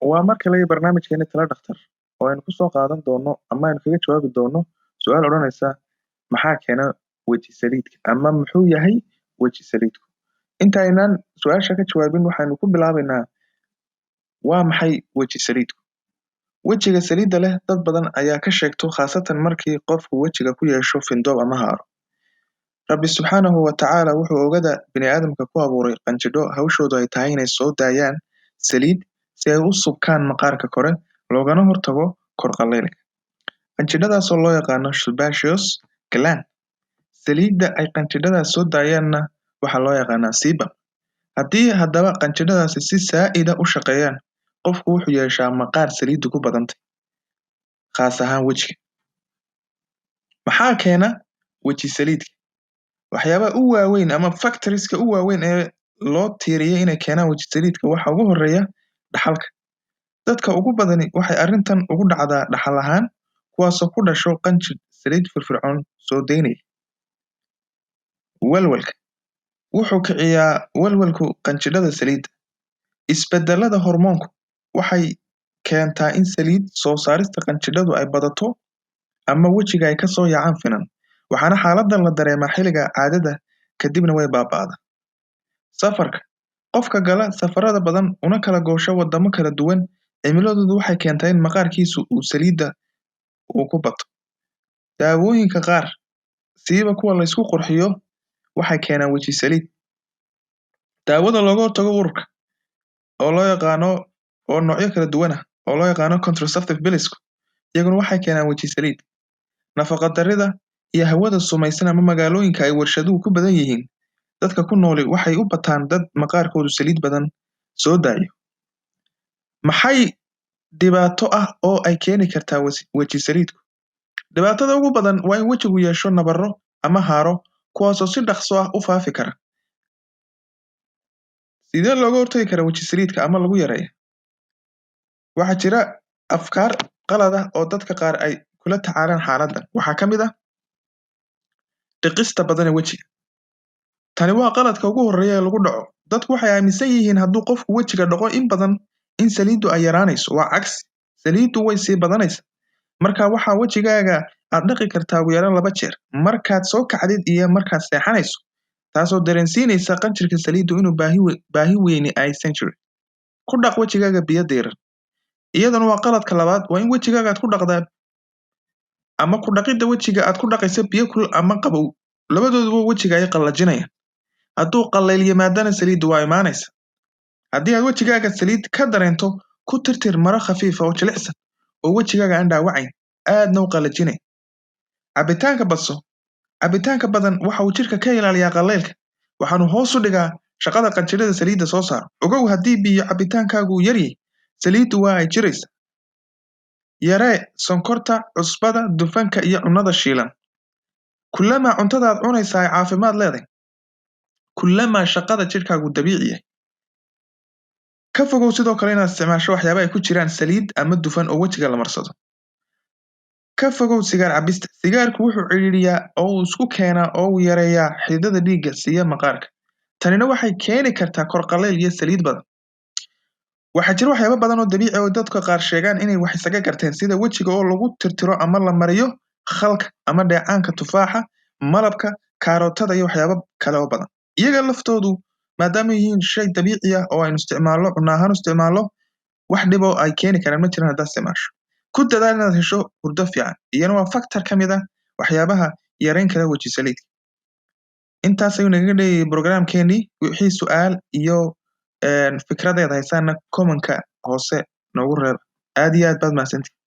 waa mar kale barnaamijkeena tala dhakhtar oo aynu ku soo qaadan doono ama aynu kaga jawaabi doono su-aal odhanaysa maxaa keena weji saliidka ama muxuu yahay weji saliidku. Intaynaan su-aasha ka jawaabin waxaynu ku bilaabaynaa waa maxay weji saliidku. Wejiga saliidda leh dad badan ayaa ka sheegto khaasatan markii qofku wejiga ku yeesho findoob ama haaro. Rabbi subxaanahu wa tacaala wuxuu ogada bini'aadamka ku abuuray qanjidho hawshoodu ay tahay inay soo daayaan saliid si ay u subkaan maqaarka kore loogana hortago kor qaleylka. Qanjidhadaasoo loo yaqaano sebaceous gland. Saliidda ay qanjidhadaas soo daayaanna waxaa loo yaqaanaa sebum. Haddii haddaba qanjidhadaasi si saa'ida u shaqeeyaan, qofku wuxuu yeeshaa maqaar saliiddu ku badantay, khaas ahaan wejiga. Maxaa keena weji saliidka? Waxyaabaha u waaweyn ama factorieska u waaweyn ee loo tiiriyay inay keenaan weji saliidka waxaa ugu horreeya dhaxalka. Dadka ugu badani waxay arrintan ugu dhacdaa dhaxal ahaan, kuwaasoo ku dhasho qanjidh saliid firfircoon soo daynaya. Walwalka wuxuu kiciyaa walwalku qanjidhada saliidda. Isbeddellada hormoonku waxay keentaa in saliid soo saarista qanjidhadu ay badato ama wejiga ay ka soo yaacaan finan, waxaana xaaladdan la dareemaa xilliga caadada kadibna way baaba'daa. Safarka qofka gala safarada badan una kala goosho waddamo kala duwan, cimiladoodu waxay keentaa in maqaarkiisu uu saliidda uu ku bato. Daawooyinka qaar, siiba kuwa la isku qurxiyo, waxay keenaan weji saliid. Daawada looga hortago uurka oo loo yaqaano oo noocyo kala duwan ah oo loo yaqaano contraceptive pillsku iyaguna waxay keenaan weji saliid. Nafaqa darrida iyo hawada sumaysan ama magaalooyinka ay warshaduhu ku badan yihiin, dadka ku nooli waxay u bataan dad maqaarkoodu saliid badan soo daayo. Maxay dhibaato ah oo ay keeni kartaa weji saliidku? Dhibaatada ugu badan waa in wejigu yeesho nabarro ama haaro kuwaasoo si dhaqso ah u faafi kara. Sidee looga hortagi karaa weji saliidka ama lagu yareeyo? Waxaa jira afkaar qalad ah oo dadka qaar ay kula tacaalaan xaaladdan. Waxaa ka mid ah dhiqista badan ee wejiga. Tani waa qaladka ugu horreeya ee lagu dhaco. Dadku waxay aaminsan yihiin hadduu qofku wejiga dhaqo in badan in saliiddu ay yaraanayso. Waa cagsi. Saliiddu way sii badanaysaa. Marka waxaa wejigaaga aad dhaqi kartaa ugu yaraan 2 jeer, markaad soo kacdid iyo markaad seexanayso, taasoo dareensiinaysa qanjirka saliiddu inuu baahi weyni aysan jirin. Ku dhaq wejigaaga biyo diirran. Iyaduna waa qaladka labaad, waa in wejigaaga aad ku dhaqdaa ama ku dhaqidda wejiga aad ku dhaqayso biyo kulul ama qabow. Labadooduba wejiga ayay qallajinayaan. Hadduu qallayl yimaadana saliiddu waa imaanaysa. Haddii aad wejigaaga saliid ka dareento, ku tirtir maro khafiif ah oo jilicsan oo wejigaaga aan dhaawacayn, aadna u qallajinayn. Cabitaanka badso. Cabitaanka badan waxa uu jidhka ka ilaaliyaa qallaylka, waxaanu hoos u dhigaa shaqada qanjidhada saliidda soo saaro. Ogow haddii biyo cabitaankaagu uu yar yahay, saliiddu waa ay jiraysaa. Yaree sonkorta, cusbada, dufanka iyo cunnada shiilan. Kullama cuntada aad cunaysaa ay caafimaad leedahay, kullama shaqada jidhkaagu dabiici yahay. Ka fogow sidoo kale inaad isticmaasho waxyaabo ay ku jiraan saliid ama dufan oo wejiga la marsado. Ka fogow sigaar cabista. Sigaarku wuxuu cidhiidhiyaa oo uu isku keenaa oo uu yareeyaa xididdada dhiigga siiya maqaarka. Tanina waxay keeni kartaa kor qallayl iyo saliid badan. Waxaa jira waxyaabo badan oo dabiici ah oo dadka qaar sheegaan inay wax isaga garteen, sida wejiga oo lagu tirtiro ama la mariyo khalka ama dheecaanka tufaaxa, malabka, kaarootada iyo waxyaabo kale oo badan. Iyaga laftoodu maadaama yihiin shay dabiici ah oo aynu isticmaalno, cunno ahaan u isticmaalno, wax dhib oo ay keeni karaan ma jiraan haddaad isticmaasho. Ku dadaal inaad hesho hurdo fiican. Iyana waa factor ka mid ah waxyaabaha yareyn kara weji saliidka. Intaas ayuu nagaga dhigay programkeenii. Wixii su'aal iyo fikradeed haysaana comment-ka hoose noogu reeb. Aad iyo aad baad mahadsantihiin.